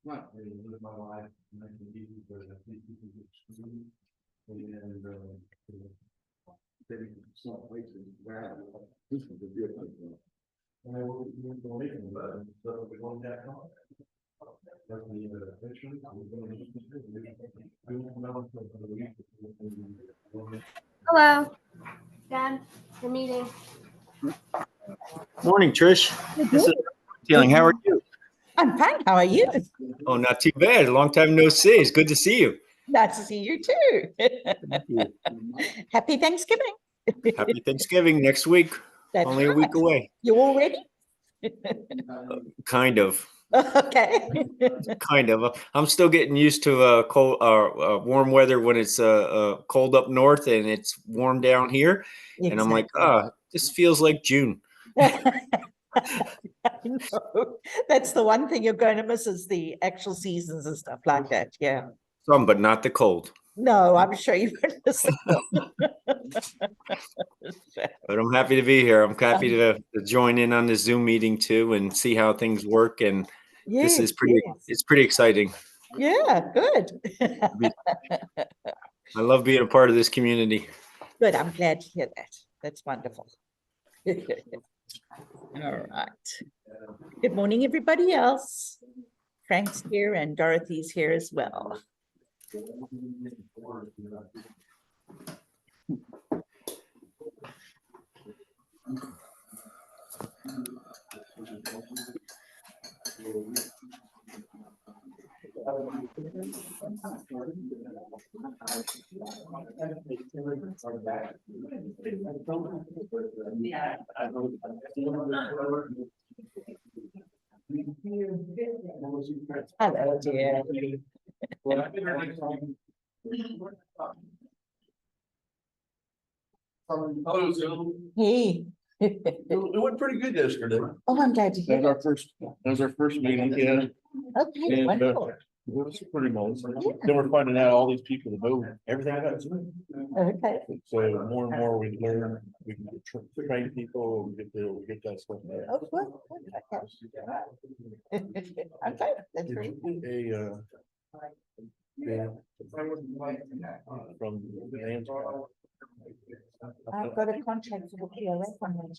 Not really live my life nice and easy, but I think people get screwed. And they some places where this is a good thing. And I will make them, but so we're going that far. That's the picture. Hello, Dan, the meeting. Morning, Trish. This is Teeling. How are you? I'm fine. How are you? Oh, not too bad. Long time no see. It's good to see you. Nice to see you too. Happy Thanksgiving. Happy Thanksgiving next week. That's Only a week right. away. You all ready? Kind of. Okay. Kind of. I'm still getting used to cold, warm weather when it's cold up north and it's warm down here. Exactly. And I'm like, this feels like June. I know. That's the one thing you're going to miss is the actual seasons and stuff like that. Yeah. Some, but not the cold. No, I'm sure you won't miss it. But I'm happy to be here. I'm happy to join in on the Zoom meeting too and see how things work. And Yes, this is it's pretty exciting. Yeah, good. I love being a part of this community. Good. I'm glad to hear that. That's wonderful. All right. Good morning, everybody else. Frank's here and Dorothy's here as well. Hello, dear. Hey. It went pretty good yesterday. Oh, I'm glad to hear that. That was our first meeting, yeah. Okay, And, wonderful. it was pretty nice. Then we're finding out all these people that know everything about Zoom. Okay. So more and more we learn, we can train people, we get that stuff. Oh, good. Okay. Okay, that's great. From the hands on. I've got a contract for the POS on that.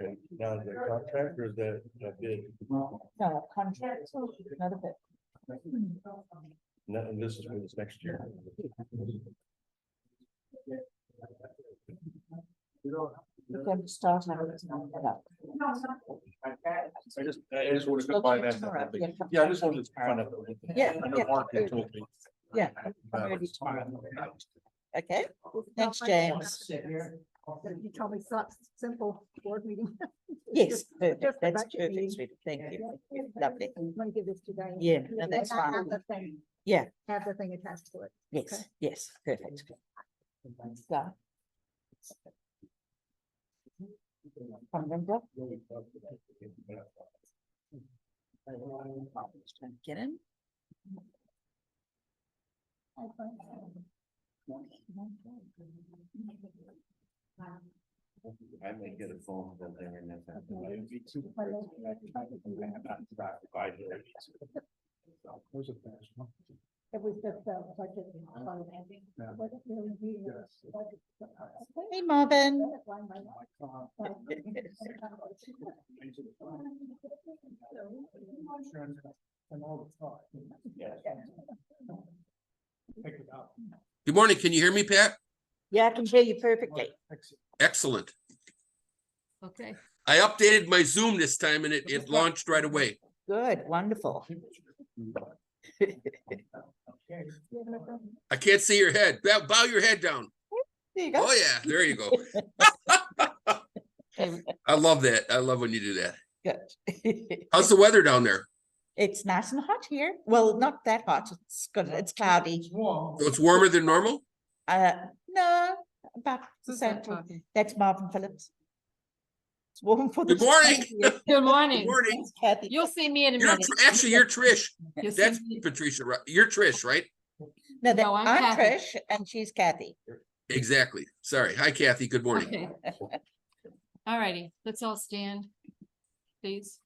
Okay, now is that contract or is that bid? No, a contract, not a bit. No, and this is for this next year. We're going to start out with that. I just wanted to find Tomorrow, that. yeah. Yeah, I just wanted to find out. Yeah, I know yeah. Mark had told me. Yeah, I'm ready tomorrow. Okay, thanks, James. You told me such simple board meeting. Yes, perfect. Just the That's budget perfect, meeting. sweetie. Thank you. Lovely. I'm gonna give this to Diane. Yeah, no, that's And I fine. have the thing, Yeah, have the thing attached to it. yes, Okay. yes, perfect. So. From Linda. Just trying to get in. I may get a phone bill there and that's. It was just budget. Wasn't really meeting, it was budget. Hey, Marvin. Good morning. Can you hear me, Pat? Yeah, I can hear you perfectly. Excellent. Okay. I updated my Zoom this time and it launched right away. Good, wonderful. I can't see your head. Bow your head down. There you go. Oh, yeah. There you go. I love that. I love when you do that. Good. How's the weather down there? It's nice and hot here. Well, not that hot. It's good. It's cloudy. So it's warmer than normal? No, about the Who's same. that talking? That's Marvin Phillips. It's warm for the. Good morning. Good Good morning. morning. Kathy. You'll see me in a You're minute. actually, you're Trish. You'll see That's me- Patricia, right? You're Trish, right? No, No, I'm I'm Kathy. Trish and she's Kathy. Exactly. Sorry. Hi, Kathy. Good morning. Okay. All righty, let's all stand, please.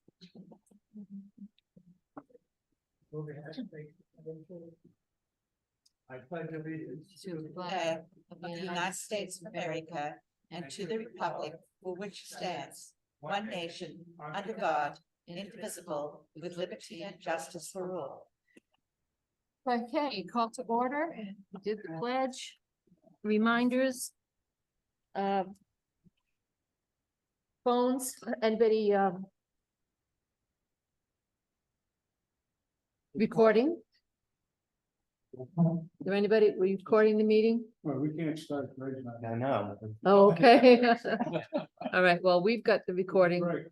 I pledge allegiance To the flag Of the United States of America and to the republic for which it stands, one nation, under God, indivisible, with liberty and justice for all. Okay, call to order, we did the pledge, reminders. Phones, anybody, recording? Is there anybody recording the meeting? Well, we can't start right now. I know. Oh, okay. All right, well, we've got the recording. Right.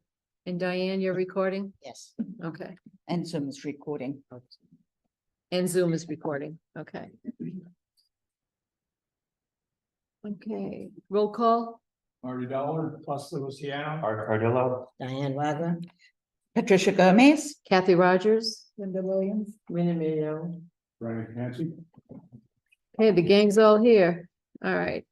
And Diane, you're recording? Yes. Okay. And Zoom is recording. And Zoom is recording. Okay. Okay, roll call. Marty Dollar, plus Luciano. Art Cardillo. Diane Wagner. Patricia Gomez. Kathy Rogers. Linda Williams. Brian Clancy. Okay, the gang's all here. All right.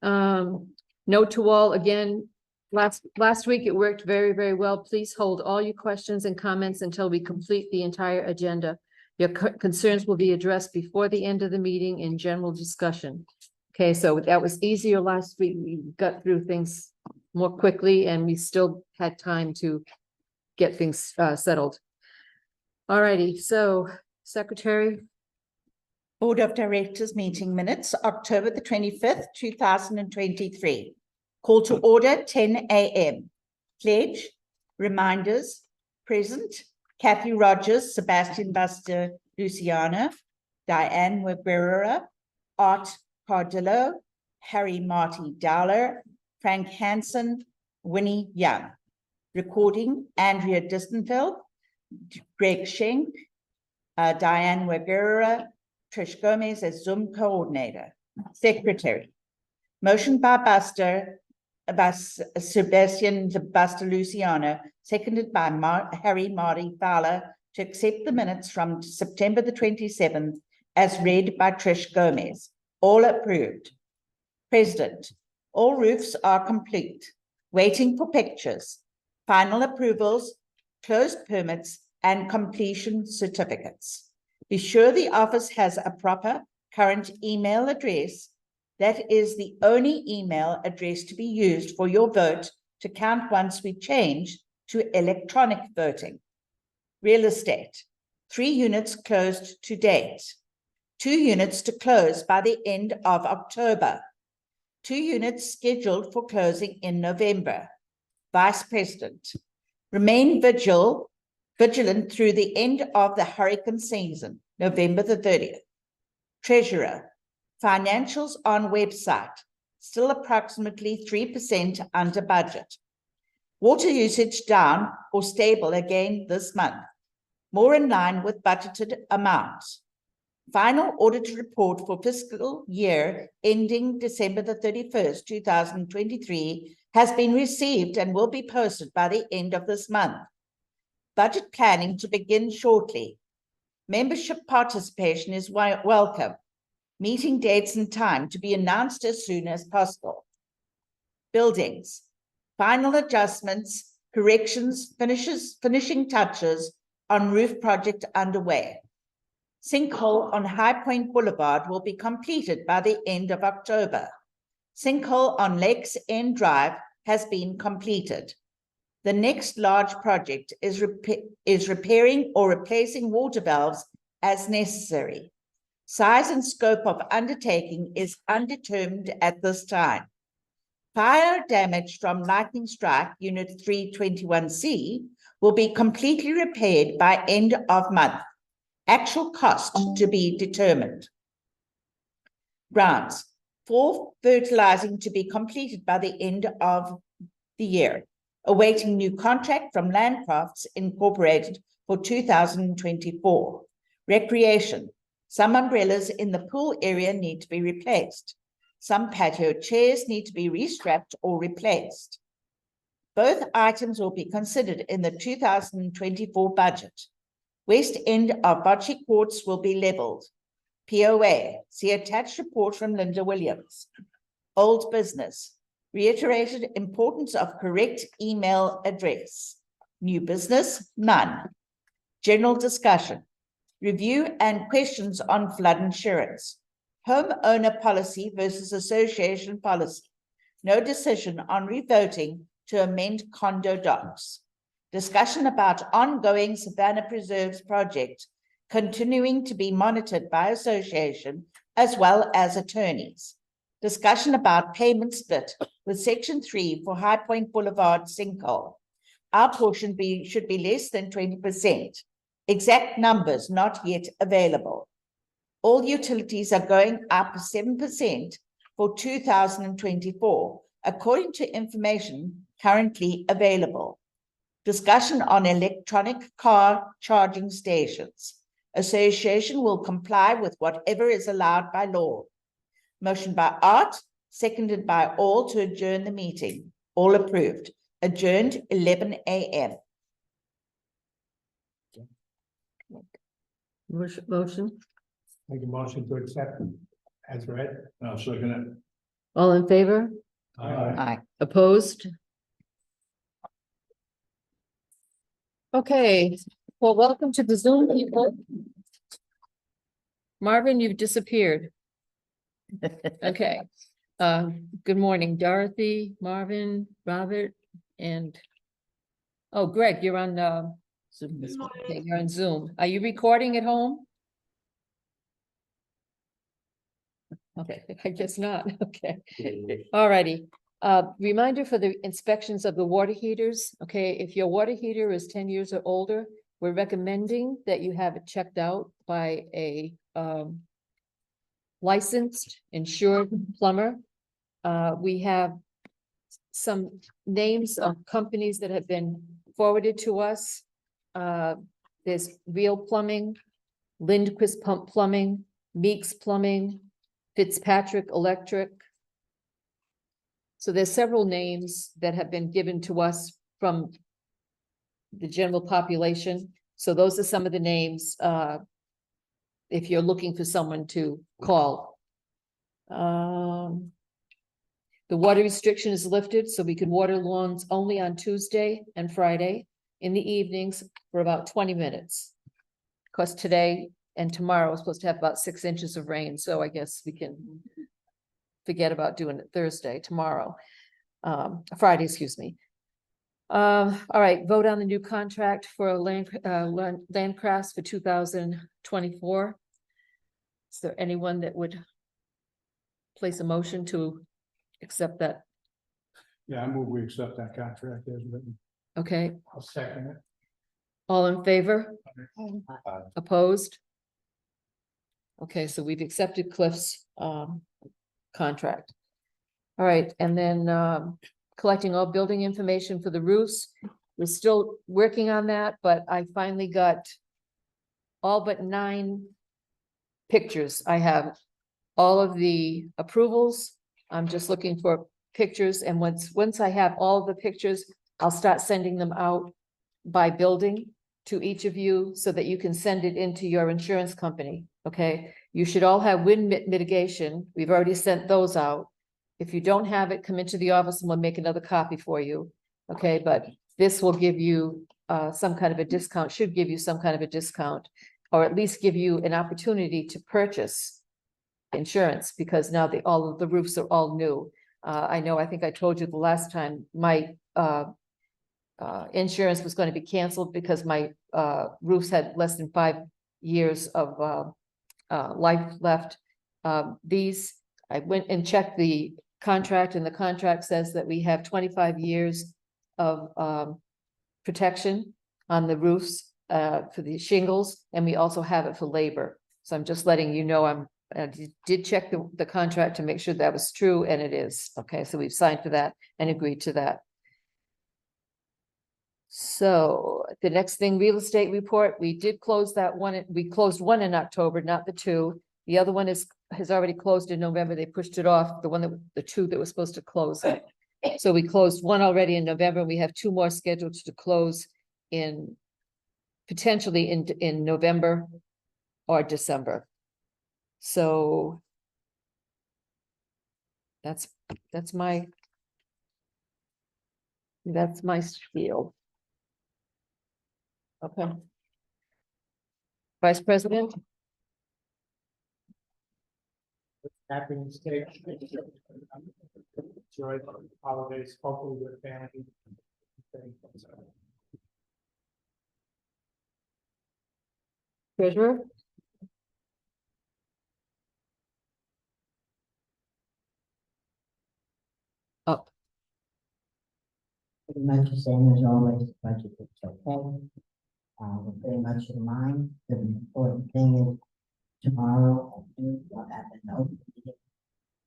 Note to all, again, last week it worked very, very well. Please hold all your questions and comments until we complete the entire agenda. Your concerns will be addressed before the end of the meeting in general discussion. Okay, so that was easier last week. We got through things more quickly and we still had time to get things settled. All righty, so Secretary. Board of Directors meeting minutes, October the 25th, 2023. Call to order 10 a.m. Pledge, reminders, present, Kathy Rogers, Sebastian Buster Luciano, Diane Weberera, Art Cardillo, Harry Marty Dowler, Frank Hansen, Winnie Young. Recording, Andrea Distenfeld, Greg Schenk, Diane Weberera, Trish Gomez as Zoom coordinator. Secretary. Motion by Sebastian Buster Luciano, seconded by Harry Marty Fowler, to accept the minutes from September the 27th as read by Trish Gomez. All approved. President. All roofs are complete. Waiting for pictures. Final approvals, closed permits, and completion certificates. Be sure the office has a proper current email address. That is the only email address to be used for your vote to count once we change to electronic voting. Real estate, 3 units closed to date. 2 units to close by the end of October. 2 units scheduled for closing in November. Vice President, remain vigilant through the end of the hurricane season, November the 30th. Treasurer, financials on website, still approximately 3% under budget. Water usage down or stable again this month, more in line with budgeted amounts. Final audit report for fiscal year ending December the 31st, 2023 has been received and will be posted by the end of this month. Budget planning to begin shortly. Membership participation is welcome. Meeting dates and time to be announced as soon as possible. Buildings. Final adjustments, corrections, finishing touches on roof project underway. Sinkhole on High Point Boulevard will be completed by the end of October. Sinkhole on Lakes End Drive has been completed. The next large project is repairing or replacing water valves as necessary. Size and scope of undertaking is undetermined at this time. Fire damage from lightning strike, Unit 321C, will be completely repaired by end of month. Actual cost to be determined. Grounds. 4 fertilizing to be completed by the end of the year. Awaiting new contract from Landcrafts Incorporated for 2024. Recreation. Some umbrellas in the pool area need to be replaced. Some patio chairs need to be restrapped or replaced. Both items will be considered in the 2024 budget. West end of bocce courts will be leveled. POA. See attached report from Linda Williams. Old business. Reiterated importance of correct email address. New business, none. General discussion. Review and questions on flood insurance. Homeowner policy versus association policy. No decision on revoting to amend condo docs. Discussion about ongoing Savannah Preserves project continuing to be monitored by association as well as attorneys. Discussion about payment split with Section 3 for High Point Boulevard sinkhole. Our portion should be less than 20%. Exact numbers not yet available. All utilities are going up 7% for 2024, according to information currently available. Discussion on electronic car charging stations. Association will comply with whatever is allowed by law. Motion by Art, seconded by all to adjourn the meeting. All approved. Adjourned 11 a.m. Motion, Make a motion to accept as read. I'll second all in favor? it. Aye. Opposed? Okay, well, welcome to the Zoom, people. Marvin, you've disappeared. Okay. Good morning, Dorothy, Marvin, Robert, and oh, Greg, you're on Zoom. Okay, you're on Zoom. Are you recording at home? Okay, I guess not. Okay. All righty. Reminder for the inspections of the water heaters. Okay, if your water heater is 10 years or older, we're recommending that you have it checked out by a licensed, insured plumber. We have some names of companies that have been forwarded to us. There's Real Plumbing, Lindquist Pump Plumbing, Meeks Plumbing, Fitzpatrick Electric. So there's several names that have been given to us from the general population. So those are some of the names, if you're looking for someone to call. The water restriction is lifted, so we can water lawns only on Tuesday and Friday in the evenings for about 20 minutes. Because today and tomorrow we're supposed to have about 6 inches of rain, so I guess we can forget about doing it Thursday, tomorrow, Friday, excuse me. All right, vote on the new contract for Landcrafts for 2024. Is there anyone that would place a motion to accept that? Yeah, I move we accept that contract as written. Okay, I'll second it. all in favor? Aye. Opposed? Okay, so we've accepted Cliff's contract. All right, and then collecting all building information for the roofs. We're still working on that, but I finally got all but 9 pictures. I have all of the approvals. I'm just looking for pictures, and once I have all of the pictures, I'll start sending them out by building to each of you so that you can send it into your insurance company, okay? You should all have wind mitigation. We've already sent those out. If you don't have it, come into the office and we'll make another copy for you, okay? But this will give you some kind of a discount, should give you some kind of a discount, or at least give you an opportunity to purchase insurance, because now all of the roofs are all new. I know, I think I told you the last time, my insurance was going to be canceled because my roofs had less than 5 years of life left. I went and checked the contract, and the contract says that we have 25 years of protection on the roofs for the shingles, and we also have it for labor. So I'm just letting you know, I did check the contract to make sure that was true, and it is. Okay, so we've signed for that and agreed to that. So the next thing, real estate report, we did close that one. We closed one in October, not the 2. The other one has already closed in November. They pushed it off, the 2 that was supposed to close. So we closed one already in November, and we have 2 more scheduled to close potentially in November or December. So That's my spiel. Okay. Vice President? Happy mistake. Enjoy the holidays, hopefully with family. Treasurer? Up. Pretty much the same as always, the budget looks okay. We're pretty much in line. The important thing is tomorrow, at noon, we'll have an open meeting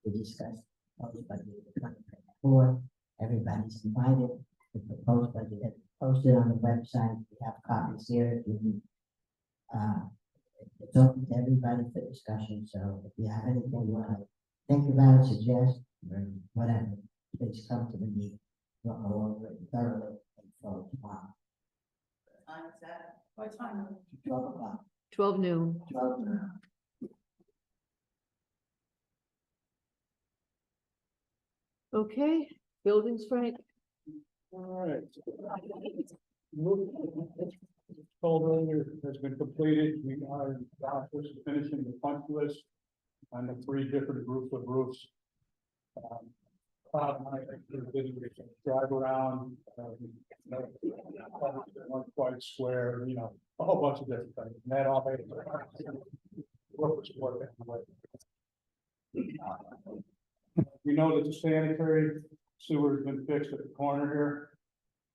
to discuss proposed budget for 2024. Everybody's invited. The proposed budget is posted on the website. We have copies here. If you it's open to everybody for discussion. So if you have anything you want to think about, suggest, or whatever, please come to the meeting. We'll go over it thoroughly and so tomorrow. What time? 12 o'clock. 12 noon. 12 noon. Okay, buildings, Frank. All right. Told earlier has been completed. We are in the process of finishing the punch list on the 3 different groups of roofs. Drive around, one quite square, you know, a whole bunch of different things. And that all made we know that the sanitary sewer has been fixed at the corner here.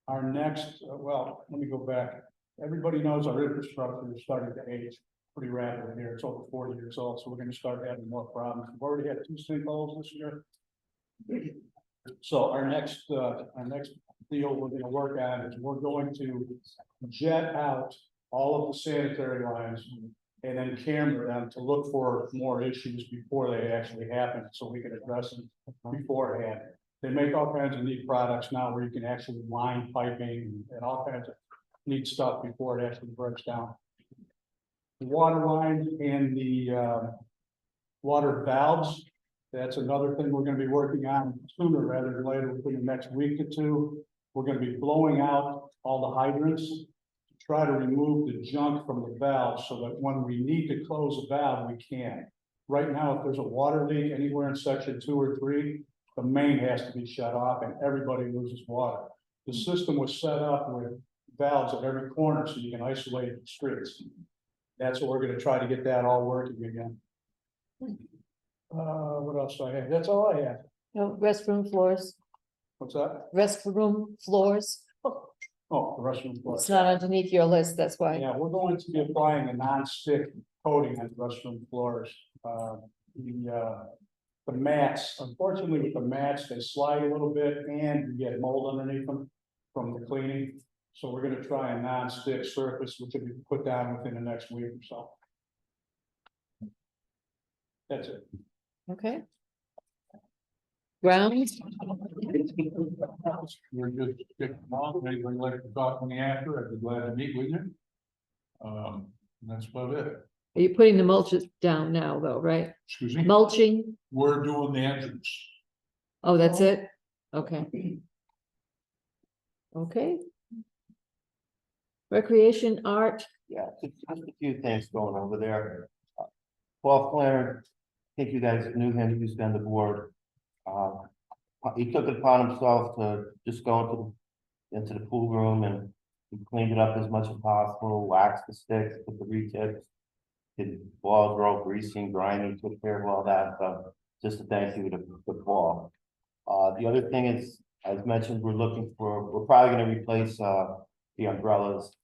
Our next, well, let me go back. Everybody knows our infrastructure is starting to age pretty rapidly here. It's over 40 years old, so we're going to start having more problems. We've already had 2 sinkholes this year. So our next deal we're going to work on is we're going to jet out all of the sanitary lines and then camera them to look for more issues before they actually happen, so we can address them beforehand. They make all kinds of neat products now where you can actually line piping and all kinds of neat stuff before it actually breaks down. The water lines and the water valves, that's another thing we're going to be working on sooner rather than later, within the next week or 2. We're going to be blowing out all the hydrants to try to remove the junk from the valve so that when we need to close a valve, we can. Right now, if there's a water leak anywhere in section 2 or 3, the main has to be shut off and everybody loses water. The system was set up with valves at every corner so you can isolate the streets. That's what we're going to try to get that all working again. What else do I have? That's all I have. No, restroom floors, What's that? restroom floors. Oh, the restroom floor. It's not underneath your list, that's why. Yeah, we're going to be applying a non-stick coating on restroom floors. The mats, unfortunately with the mats, they slide a little bit and you get mold underneath them from the cleaning. So we're gonna try a non-stick surface, which will be put down within the next week or so. That's it. Okay. Grounds, We're just kicking off. Anybody like to talk to me after, I'd be glad to meet with you. That's about it. are you putting the mulches down now though, right? Excuse me? Mulching? We're doing the entrance. Oh, that's it? Okay. Okay. Recreation, art, Yeah, just a few things going over there. Paul Flanner, I think you guys knew him, he used to be on the board. He took it upon himself to just go into the pool room and he cleaned it up as much as possible, waxed the sticks, put the retips. His balls were all greasy and grimy, took care of all that stuff. Just a thank you to Paul. The other thing is, as mentioned, we're probably gonna replace the umbrellas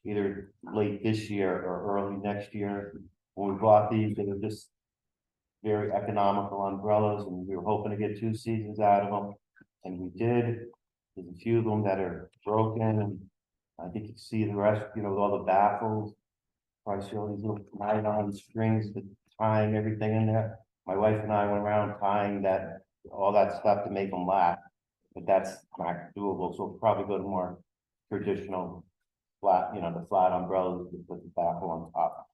either late this year or early next year. When we bought these, they were just very economical umbrellas and we were hoping to get 2 seasons out of them. And we did. There's a few of them that are broken and I think you can see the rest, you know, with all the baffles. Probably see all these little nylon strings that tying everything in there. My wife and I went around tying all that stuff to make them last, but that's not doable. So we'll probably go to more traditional flat, you know, the flat umbrellas with the baffle on top.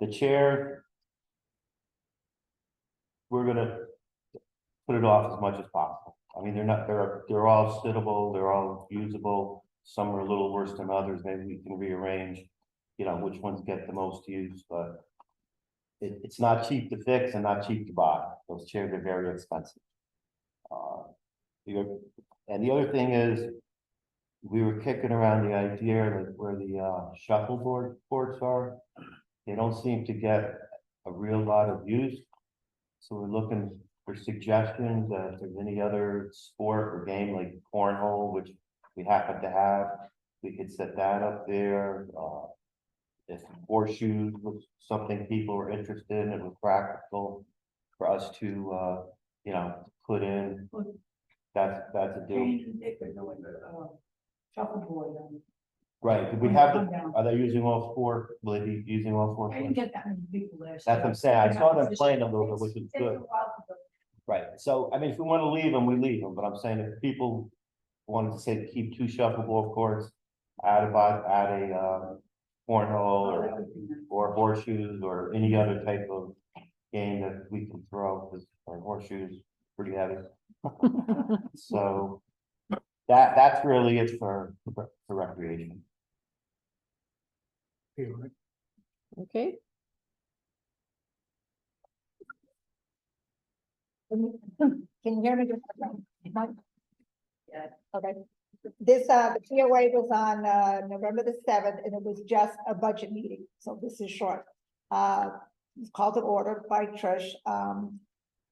The chair, we're gonna put it off as much as possible. I mean, they're all sittable, they're all usable. Some are a little worse than others. Maybe we can rearrange, you know, which ones get the most use, but it's not cheap to fix and not cheap to buy. Those chairs are very expensive. And the other thing is, we were kicking around the idea that where the shuffleboard courts are, they don't seem to get a real lot of use. So we're looking for suggestions, if there's any other sport or game like cornhole, which we happen to have, we could set that up there. If horseshoes was something people were interested in, it was practical for us to, you know, put in. That's a deal. Shuffleboard. Right, do we have, are they using all four, will they be using all four? I didn't get that many people there. That's what I'm saying, I saw them playing a little bit, which is good. Right, so, I mean, if we wanna leave them, we leave them, but I'm saying if people wanted to say keep two shuffleboard courts, add a cornhole or horseshoes or any other type of game that we can throw, because our horseshoes pretty heavy. So that's really it for recreation. Okay, Can you hear me? Yeah. Okay. This, the POA was on, November the 7th, and it was just a budget meeting, so this is short. It's called to order by Trish, on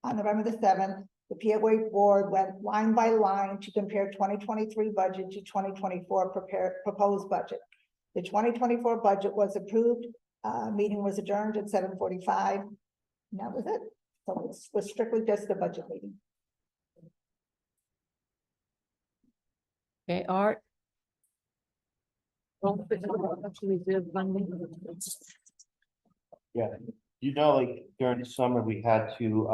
November the 7th. The POA board went line by line to compare 2023 budget to 2024 proposed budget. The 2024 budget was approved, meeting was adjourned at 7:45, and that was it. So it was strictly just a budget meeting. okay, Art. Yeah, you know, like during the summer, we had to,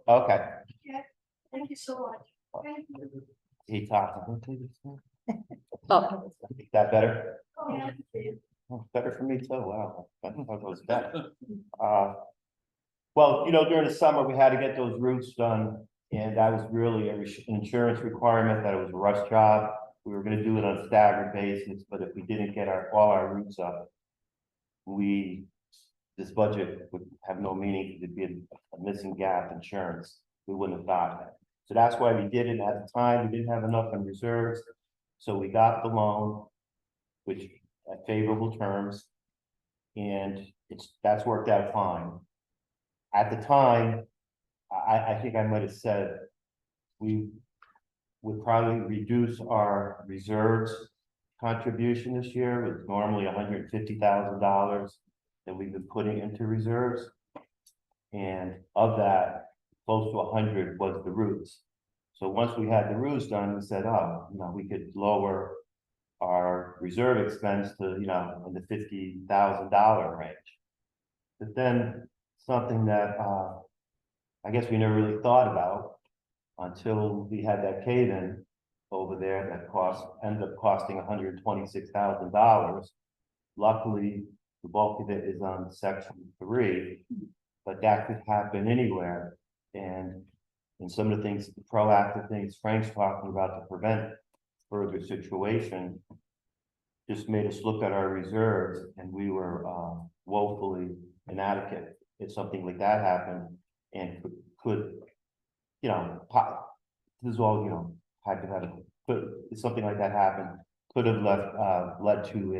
okay, Thank you so much. he talked. Oh, That better? Oh, yeah. Oh, better for me too, wow, I don't know if it was better. Well, you know, during the summer, we had to get those roofs done, and that was really an insurance requirement, that it was a rush job. We were gonna do it on a staggered basis, but if we didn't get all our roofs up, this budget would have no meaning, it'd be a missing gap insurance, we wouldn't have gotten it. So that's why we did it at the time, we didn't have enough in reserves, so we got the loan, which at favorable terms, and that's worked out fine. At the time, I think I might have said, we would probably reduce our reserves contribution this year, with normally $150,000 that we've been putting into reserves. And of that, close to 100 was the roofs. So once we had the roofs done, we said, oh, you know, we could lower our reserve expense to, you know, in the $50,000 range. But then something that I guess we never really thought about until we had that cave-in over there that ended up costing $126,000. Luckily, the bulk of it is on section 3, but that could happen anywhere. And some of the things, the proactive things Frank's talking about to prevent further situation, just made us look at our reserves, and we were woefully inadequate if something like that happened, and could you know, this is all, you know, hypothetical, but if something like that happened, could have led to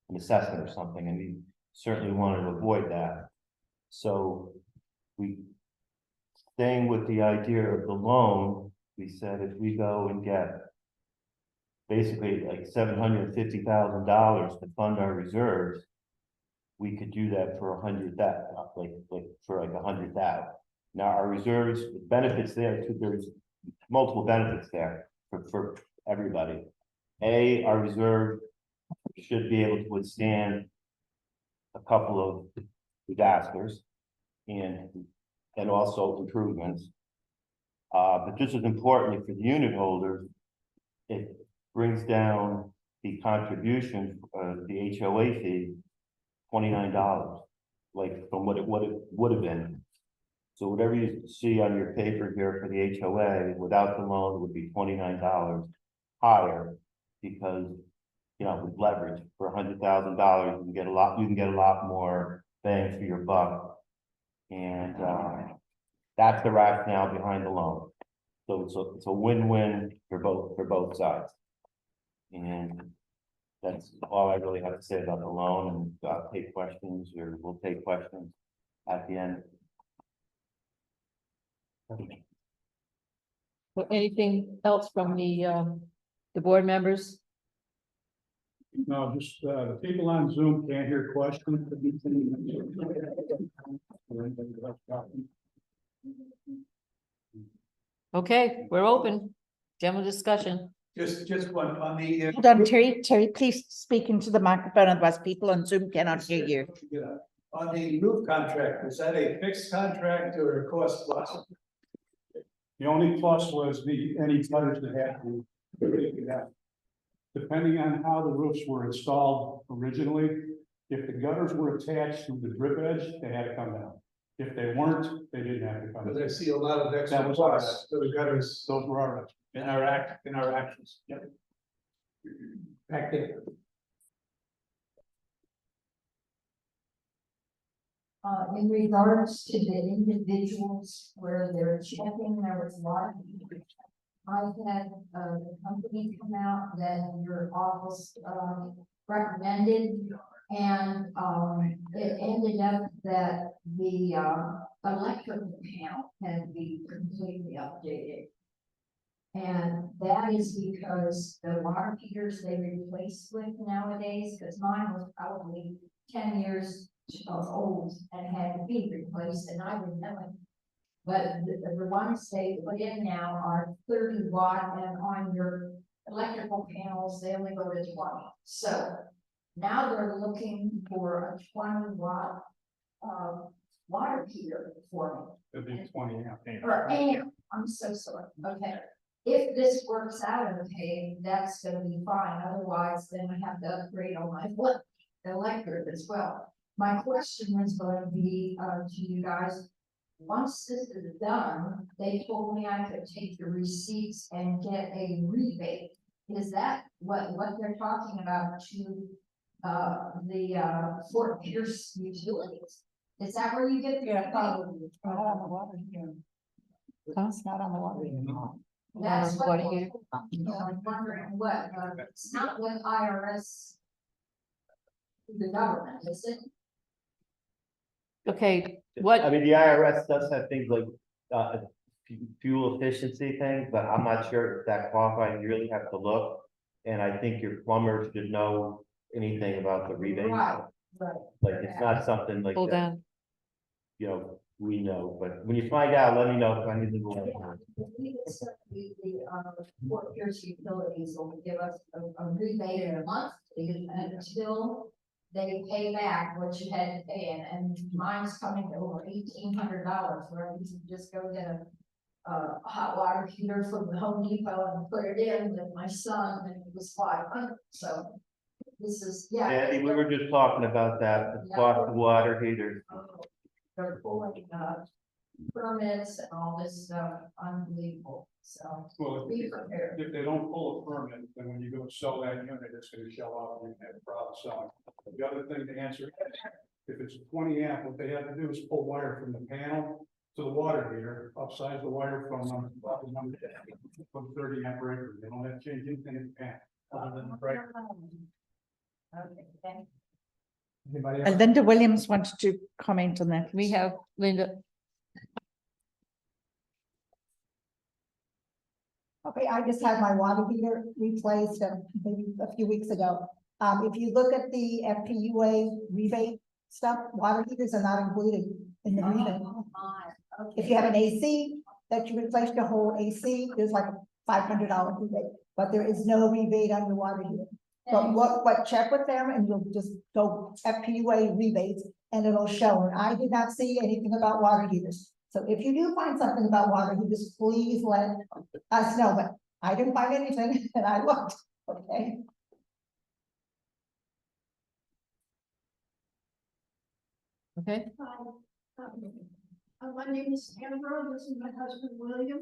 an assessment or something, and we certainly wanted to avoid that. So we, staying with the idea of the loan, we said if we go and get basically like $750,000 to fund our reserves, we could do that for 100,000, like for like 100,000. Now our reserves, the benefits there too, there's multiple benefits there for everybody. Our reserve should be able to withstand a couple of disasters and also improvements. But just as importantly for the unit holders, it brings down the contribution, the HOA fee, $29, like from what it would have been. So whatever you see on your paper here for the HOA, without the loan would be $29 higher. Because, you know, with leverage for $100,000, you can get a lot more bang for your buck. And, that's the rationale behind the loan. So it's a win-win for both sides. And that's all I really have to say about the loan, and take questions, or we'll take questions at the end. Well, anything else from the board members? No, just, the people on Zoom can't hear questions. Okay, we're open. General discussion. Just one on the. Hold on, Terry, please speak into the microphone, otherwise people on Zoom cannot hear you. On the roof contract, was that a fixed contract or a cost plus? The only plus was any gutters that had to be taken out. Depending on how the roofs were installed originally, if the gutters were attached to the drip edge, they had to come down. If they weren't, they didn't have to come Because I down. see a lot of That extra was costs for the gutters Those were our, in our actions. Yep. Back there. In regards to the individuals where they're checking, there was a lot. I had the company come out that your office recommended, and it ended up that the electrical panel had to be completely updated. And that is because the water heaters they replace with nowadays, because mine was probably 10 years old and had to be replaced, and I didn't know it. But the ones they put in now are 30 watt, and on your electrical panels, they only go to 20. So now they're looking for a 20 watt water heater for it'd be 20 amp. me. Or amp, I'm so sorry. Okay. If this works out okay, that's gonna be fine. Otherwise, then I have to upgrade on my electric as well. My question is going to be to you guys. Once this is done, they told me I could take the receipts and get a rebate. Is that what they're talking about to the Fort Pierce utilities? Is that where you get the rebate? Probably. Not on the water here. It's not on the water here. That's what Water heater. I'm wondering what, it's not with IRS. The government, is it? Okay, I what, mean, the IRS does have things like, fuel efficiency things, but I'm not sure if that qualifies. You really have to look. And I think your plumber should know anything about the rebate. Right. Like, it's not something like hold that, on. you know, we know, but when you find out, let me know if I need to go. The Fort Pierce utilities will give us a rebate in a month until they pay back what you had to pay, and mine's coming to over $1,800, where we can just go get a hot water heater from the Home Depot and put it in with my son, and it was $500. So this is, yeah. Andy, we were just talking about that, the cost of water heaters. They're pulling permits and all this stuff, unbelievable, so Well, be prepared. if they don't pull a permit, then when you go sell that unit, it's gonna show up and you have a problem selling. The other thing to answer, if it's a 20 amp, what they have to do is pull wire from the panel to the water heater, upsize the wire from 30 amp breaker. They don't have to change anything in the panel. Other than the breaker. Okay, thank you. Anybody else? Linda Williams wanted to comment on that. We have Linda. Okay, I just had my water heater replaced maybe a few weeks ago. If you look at the FPUA rebate stuff, water heaters are not included in the rebate. Oh, my, okay. If you have an AC that you replaced your whole AC, there's like a $500 rebate, but there is no rebate on your water heater. But check with them and you'll just go FPUA rebates and it'll show. And I did not see anything about water heaters. So if you do find something about water heaters, please let us know. But I didn't find anything and I looked, okay? Okay, My name is Amber, this is my husband William.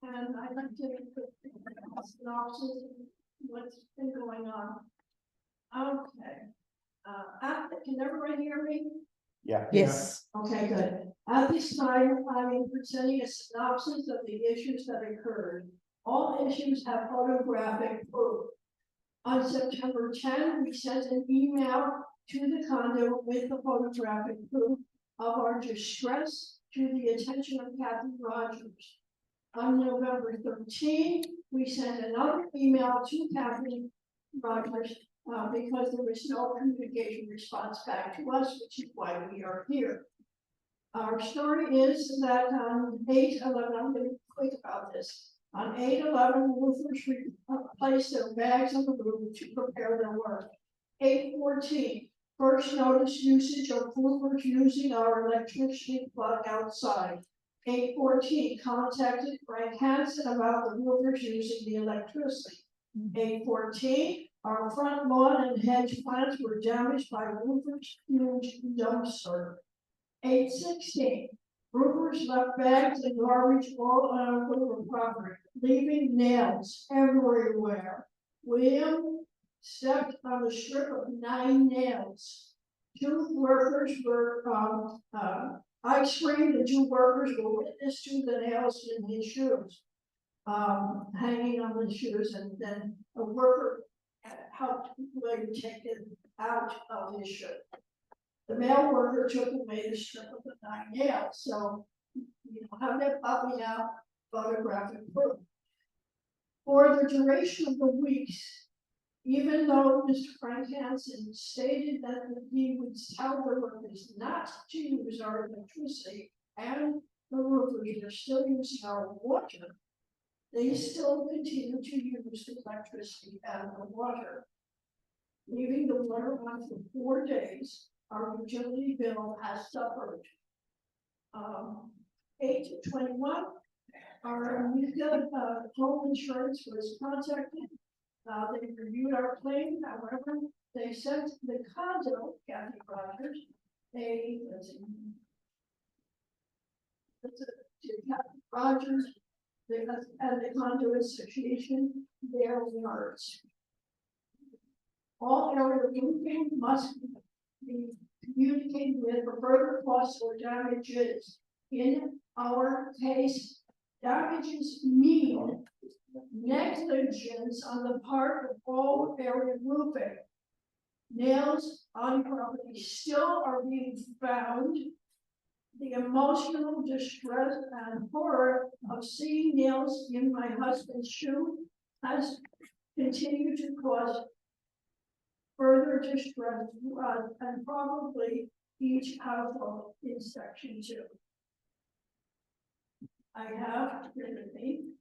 And I'd like to put a synopsis of what's been going on. Okay. Can everyone hear me? Yeah. Yes. Okay, good. At this time, I'm presenting a synopsis of the issues that occurred. All issues have photographic proof. On September 10, we sent an email to the condo with the photographic proof of our distress to the attention of Kathy Rogers. On November 13, we sent another email to Kathy Rogers because there was no communication response back to us, which is why we are here. Our story is that on 8/11, I'm going to be quick about this. On 8/11, roofers placed their bags on the roof to prepare their work. 8/14, first notice usage of roofers using our electricity plug outside. 8/14, contacted Frank Hansen about the roofers using the electricity. 8/14, our front lawn and hedge plants were damaged by roofers' huge dumpster. 8/16, roofers left bags and garbage all on our roofer property, leaving nails everywhere. William stepped on a strip of 9 nails. 2 workers were, I screamed, and 2 workers were witness to the nails in his shoes, hanging on the shoes, and then a worker helped William take it out of his shoe. The male worker took away the strip of the 9 nails, so you have that popping out photographic proof. For the duration of the weeks, even though Mr. Frank Hansen stated that he would tell the workers not to use our electricity, and the roofers are still using our water, they still continue to use the electricity and the water. Leaving the water on for 4 days, our utility bill has suffered. 8/21, our home insurance was contacted. They reviewed our claim, however, they sent the condo, Kathy Rogers, to Kathy Rogers, and the condo association, their words. All area roofing must be communicated with for further costs or damages. In our case, damages mean negligence on the part of all area roofing. Nails on property still are being found. The emotional distress and horror of seeing nails in my husband's shoe has continued to cause further distress to us and probably each household in section 2. I have with me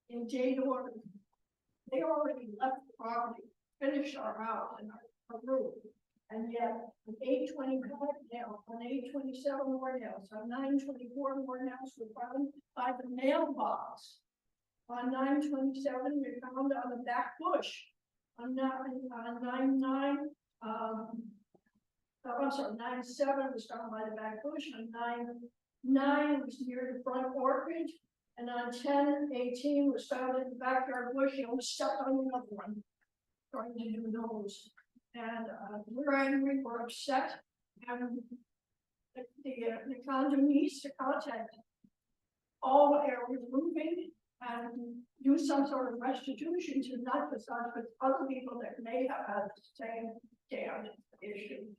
in date order. They already left the property, finished our house and our roof. And yet, on 8/25 nails, on 8/27 more nails, on 9/24 more nails were found by the mailbox. On 9/27, we found on the back bush. On 9/9, I'm sorry, 9/7 was found by the back bush. On 9/9 was near the front orchard. And on 10/18 was found in the backyard bush, and was stuck on another one, trying to do those. And we're angry, we're upset, and the condo needs to contact all areas moving and do some sort of restitution to not just us, but other people that may have had the same damn issue.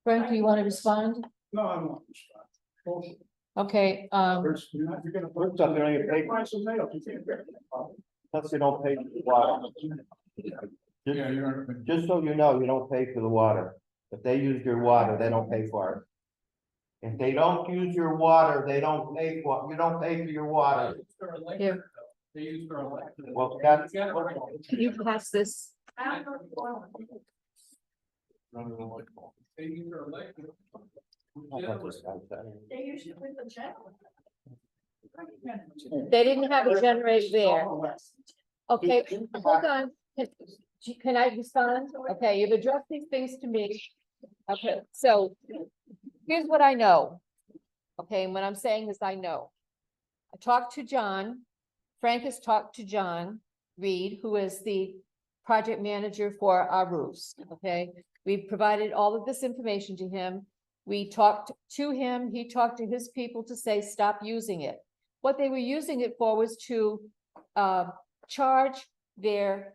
Frank, do you want to respond? No, I won't respond. Bullshit. Okay, First, you're gonna First up, you're gonna pay, find some nails, you can't get it. plus they don't pay for the water. Yeah, you're. Just so you know, you don't pay for the water. If they use your water, they don't pay for it. If they don't use your water, they don't pay for, you don't pay for your water. here, They use for electric. Well, that's. can you pass this? They use for electric. They used to with the general. They didn't have a generator there. Okay, hold on. Can I respond? Okay, you've addressed these things to me. Okay, so here's what I know. Okay, and what I'm saying is I know. I talked to John. Frank has talked to John Reed, who is the project manager for our roofs, okay? We provided all of this information to him. We talked to him, he talked to his people to say, stop using it. What they were using it for was to charge their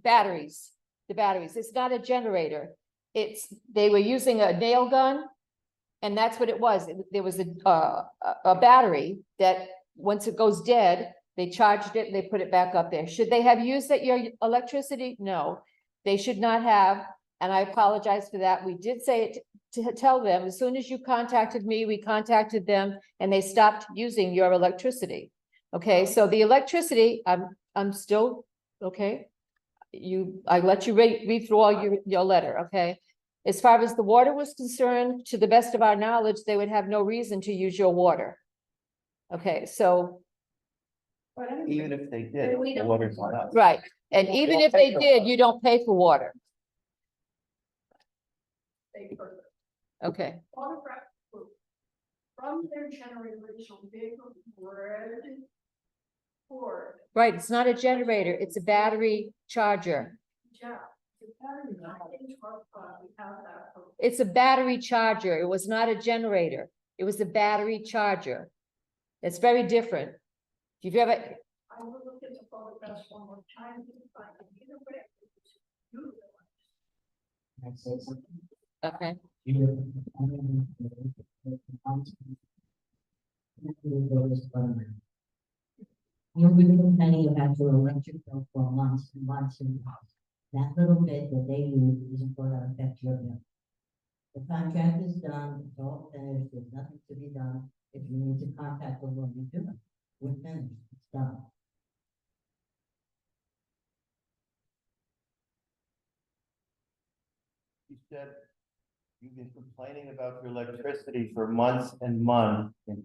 batteries. It's not a generator. They were using a nail gun, and that's what it was. There was a battery that once it goes dead, they charged it and they put it back up there. Should they have used your electricity? No, they should not have. And I apologize for that. We did say it to tell them, as soon as you contacted me, we contacted them and they stopped using your electricity. Okay, so the electricity, I'm still, okay. I let you read through all your letter, okay? As far as the water was concerned, to the best of our knowledge, they would have no reason to use your water. Okay, so. Even if they did, the water's not up. Right, and even if they did, you don't pay for water. Okay. From their generation, big red cord. Right, it's not a generator, it's a battery charger. Yeah. It's a battery charger. It was not a generator. It was a battery charger. It's very different. If you've ever, I will look at the photographs one more time. Can I say something? okay, You'll be complaining about your electric bill for months and months and months. That little bit that they use isn't going to affect your bill. The contract is done, it's all finished, there's nothing to be done. If you need to contact them, what you do, we're finished, it's done. You said you've been complaining about your electricity for months and months, and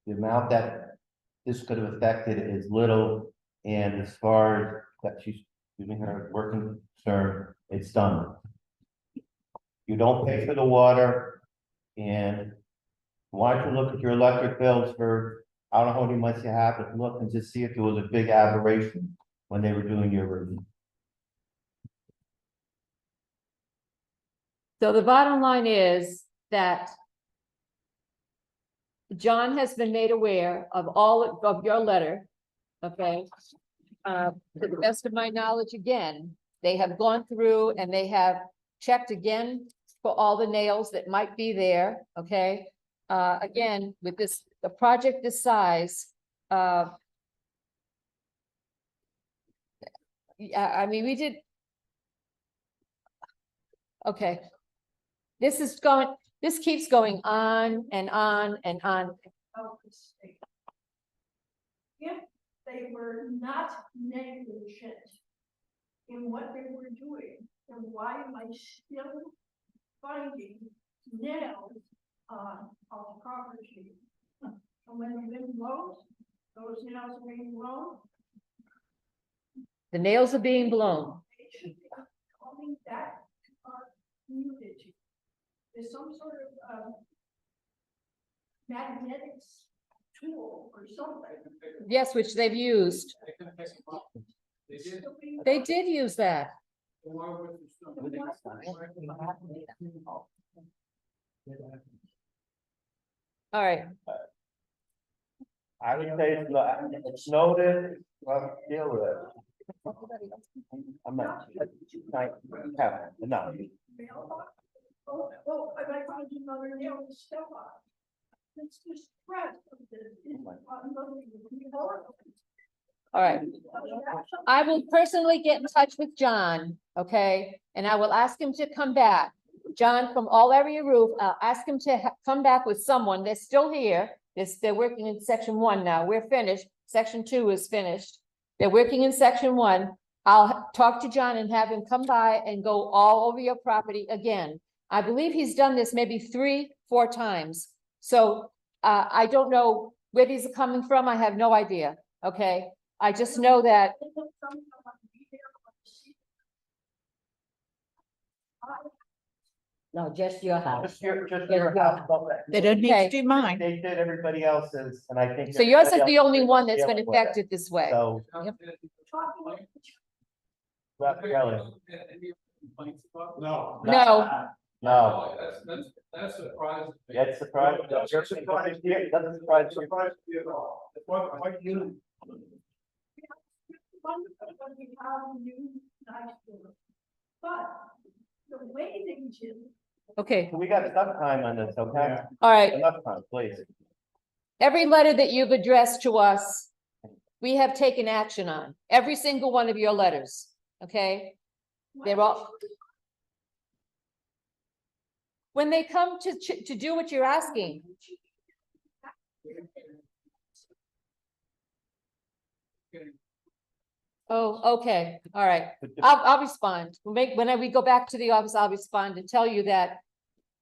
the amount that this could have affected is little, and as far as that she's using her working concern, it's done. You don't pay for the water, and why don't you look at your electric bills for, I don't know how many months you have, but look and just see if there was a big aberration when they were doing your review. so the bottom line is that John has been made aware of all of your letter, okay? To the best of my knowledge, again, they have gone through and they have checked again for all the nails that might be there, okay? Again, with the project this size, yeah, I mean, we did. Okay. This keeps going on and on and on. If they were not negligent in what they were doing, then why am I still finding nails on the property? And when the wind blows, those nails are being blown. The nails are being blown. They should be coming back to our community. There's some sort of magnetics tool or something. Yes, which they've used. They did use that. All right. I would say it's noted, well, deal with it. I'm not, no. Oh, I might find another nail to step on. It's just press. All right. I will personally get in touch with John, okay? And I will ask him to come back. John from All Area Roof, I'll ask him to come back with someone. They're still here. They're working in section 1 now. We're finished. Section 2 is finished. They're working in section 1. I'll talk to John and have him come by and go all over your property again. I believe he's done this maybe 3-4 times. So I don't know where these are coming from. I have no idea. Okay, I just know that. No, just your house. Just your house. They don't need Okay. to do mine. They did everybody else's, and I think. So yours is everybody the else only is one that's been dealing with it. affected this way. So. Yep. Well, really, No. No, no, That's surprising. it's surprising. You're surprised here, it doesn't surprise you. What you? But the way they do. okay, We got enough time on this, okay? Yeah. all right. Enough time, please. Every letter that you've addressed to us, we have taken action on. Every single one of your letters, okay? They're all. When they come to do what you're asking. Oh, okay, all right. I'll respond. When we go back to the office, I'll respond and tell you that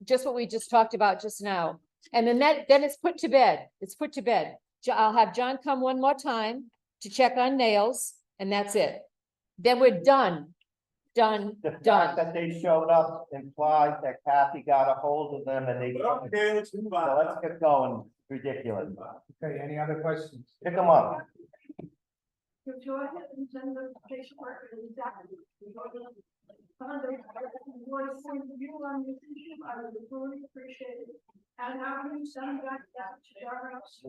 just what we just talked about just now. And then then it's put to bed. It's put to bed. I'll have John come one more time to check on nails, and that's it. Then we're done. Done, The fact done. that they showed up implies that Kathy got a hold of them and they. Okay, let's move So on. let's get going. Ridiculous. Okay, any other questions? Pick them up. Go ahead and send the paperwork exactly. On this issue, I would really appreciate it. And how can you send back that to our house?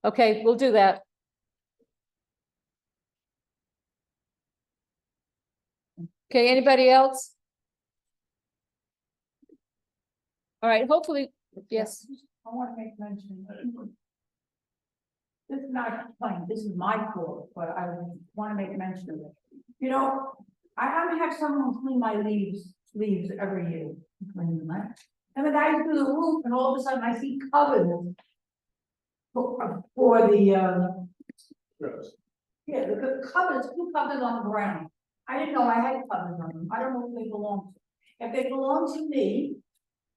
Okay, we'll do that. Okay, anybody else? All right, hopefully, yes. I want to make mention. This is not a complaint, this is my fault, but I want to make mention of it. You know, I haven't had someone clean my leaves every year. Clean them, right? And the guys do the roof and all of a sudden I see covers. For the, yeah, the covers, two covers on the ground. I didn't know I had covers on them. I don't know if they belong to. If they belong to me,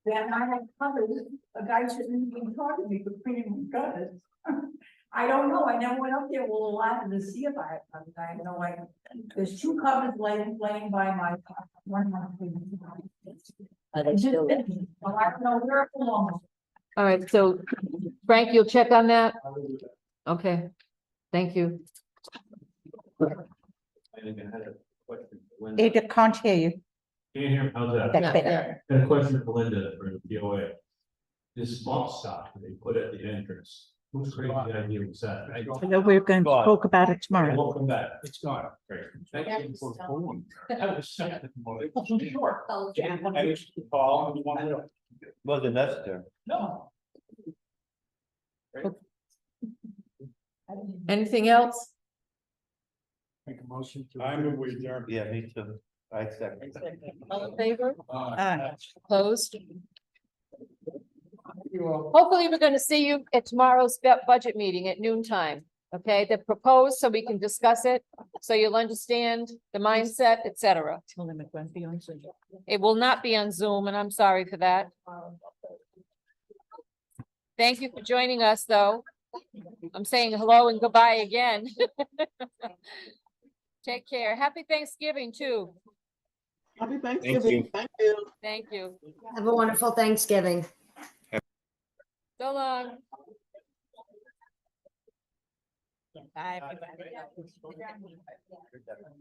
then I have covers. A guy shouldn't even talk to me for cleaning gutters. I don't know. I never went up there with a ladder to see if I had covers. I have no idea. There's two covers laying by my one of my. Are they still there? Well, I don't know where it belongs. All right, so Frank, you'll check on that? Okay, thank you. Ada can't hear you. Can you hear, how's that? That's better. Got a question for Linda for the POA. This bump stop they put at the entrance, whose crazy idea was that? So we're going to talk about it tomorrow. Welcome back. It's gone. Great. Thank you for calling. That was second. It wasn't short. And it's tall and one wheel. Wasn't necessary. No. Anything else? Make a motion to. I move we adjourn. Yeah, me too. I second. All in favor? Aye. Closed? Hopefully, we're gonna see you at tomorrow's budget meeting at noon time. Okay, they're proposed so we can discuss it, so you'll understand the mindset, et cetera. It will not be on Zoom, and I'm sorry for that. Thank you for joining us, though. I'm saying hello and goodbye again. Take care. Happy Thanksgiving, too. Happy Thanksgiving. Thank you. Thank you. Have a wonderful Thanksgiving. So long. Bye,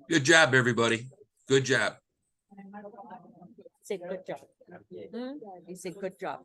Good job, everybody. Good job. Say good job. You say good job.